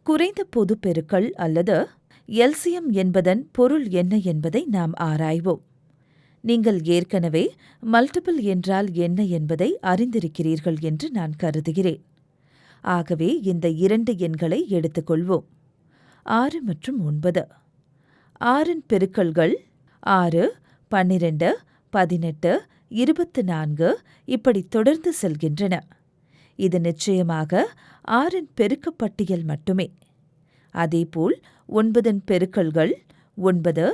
குறைந்த பொது பெருக்கல் அல்லது எல்சிஎம் என்பதன் பொருள் என்ன என்பதை நாம் ஆராய்வோம். நீங்கள் ஏற்கனவே மல்டிபிள் என்றால் என்ன என்பதை அறிந்திருக்கிறீர்கள் என்று நான் கருதுகிறேன். ஆகவே இந்த 2 எண்களை எடுத்துக்கொள்வோம். 6 மற்றும் 9. 6இன் பெருக்கல்கள் 6, 12, 18, 24 இப்படி தொடர்ந்து செல்கின்றன. இது நிச்சயமாக 6இன் பெருக்கப்பட்டியல் மட்டுமே. அதேபோல் 9இன் பெருக்கல்கள் 9,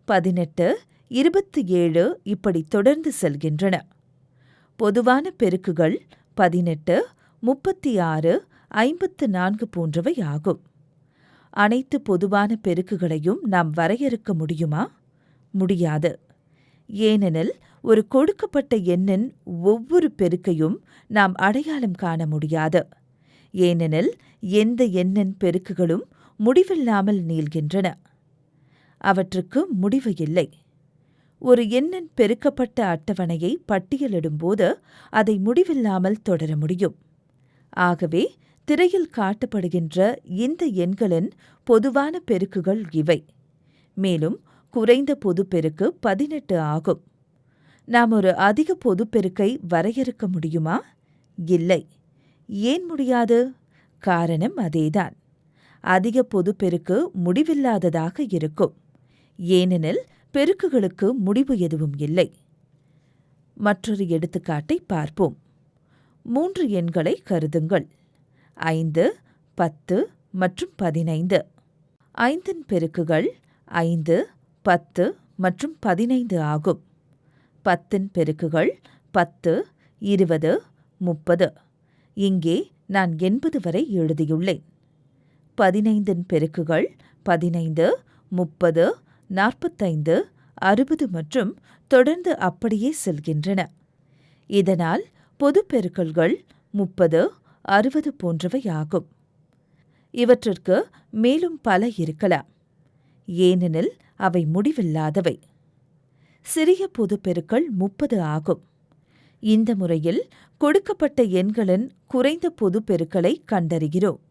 18, 27 இப்படி தொடர்ந்து செல்கின்றன. பொதுவான பெருக்குகள் 18, 36, 54 போன்றவை ஆகும். அனைத்து பொதுவான பெருக்குகளையும் நாம் வரையறுக்க முடியுமா? முடியாது. ஏனெனில் ஒரு கொடுக்கப்பட்ட எண்ணின் ஒவ்வொரு பெருக்கையும் நாம் அடையாளம் காண முடியாது. ஏனெனில் எந்த எண்ணின் பெருக்குகளும் முடிவில்லாமல் நீள்கின்றன. அவற்றுக்கு முடிவு இல்லை. ஒரு எண்ணின் பெருக்கப்பட்ட அட்டவணையை பட்டியலிடும்போது அதை முடிவில்லாமல் தொடர முடியும். ஆகவே திரையில் காட்டப்படுகின்ற இந்த எண்களின் பொதுவான பெருக்குகள் இவை. மேலும் குறைந்த பொது பெருக்கு 18 ஆகும். நாம் ஒரு அதிக பொது பெருக்கை வரையறுக்க முடியுமா? இல்லை. ஏன் முடியாது? காரணம் அதேதான். அதிக பொது பெருக்கு முடிவில்லாததாக இருக்கும். ஏனெனில் பெருக்குகளுக்கு முடிவு எதுவும் இல்லை. மற்றொரு எடுத்துக்காட்டை பார்ப்போம். 3 எண்களை கருதுங்கள். 5, 10 மற்றும் 15. 5இன் பெருக்குகள் 5, 10 மற்றும் 15 ஆகும். 10இன் பெருக்குகள் 10, 20, 30. இங்கே நான் 80 வரை எழுதியுள்ளேன். 15இன் பெருக்குகள் 15, 30, 45, 60 மற்றும் தொடர்ந்து அப்படியே செல்கின்றன. இதனால் பொது பெருக்கல்கள் 30, 60 போன்றவை ஆகும். இவற்றிற்கு மேலும் பல இருக்கலாம். ஏனெனில் அவை முடிவில்லாதவை. சிறிய பொது பெருக்கல் 30 ஆகும். இந்த முறையில் கொடுக்கப்பட்ட எண்களின் குறைந்த பொது பெருக்கலை கண்டறிகிறோம்.